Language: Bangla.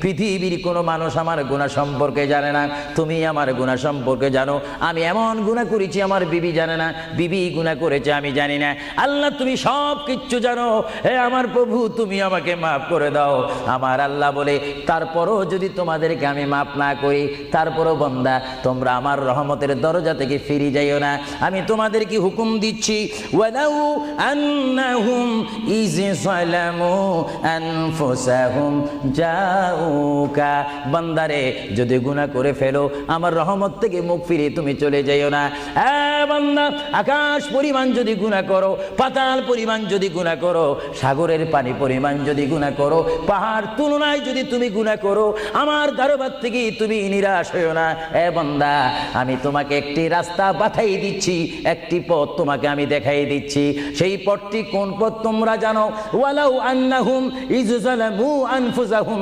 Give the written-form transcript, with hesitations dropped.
পৃথিবীর কোনো মানুষ আমার গুনাহ সম্পর্কে জানে না, তুমি আমার গুনাহ সম্পর্কে জানো। আমি এমন গুনাহ করেছি আমার বিবি জানে না, বিবি গুনাহ করেছে আমি জানি না। আল্লাহ তুমি সব কিচ্ছু জানো, হে আমার প্রভু তুমি আমাকে মাফ করে দাও। আমার আল্লাহ বলে, তারপরও যদি তোমাদেরকে আমি মাফ না করি, তারপরও বান্দা তোমরা আমার রহমতের দরজা থেকে ফিরে যাইও না। আমি তোমাদেরকে হুকুম দিচ্ছি, ওয়ালাউ আন্নাহুম ইয যালামু আনফুসাহুম জাউকা, বান্দারে যদি গুনাহ করে ফেলো আমার রহমত থেকে মুখ ফিরিয়ে তুমি চলে যাইও না। বান্দা, আকাশ পরিমাণ যদি গুনাহ করো, পাতাল পরিমাণ যদি গুনাহ করো, সাগরের পানি পরিমাণ যদি গুনাহ করো, পাহাড় তুলনায় যদি তুমি গুনাহ করো, আমার দরবার থেকে তুমি নিরাশ হইও না। বান্দা, আমি তোমাকে একটি রাস্তা বাতাই দিচ্ছি, একটি পথ তোমাকে আমি দেখাই দিচ্ছি। সেই পথটি কোন পথ তোমরা জানো? ওয়ালাউ আন্নাহুম ইয যালামু আনফুসাহুম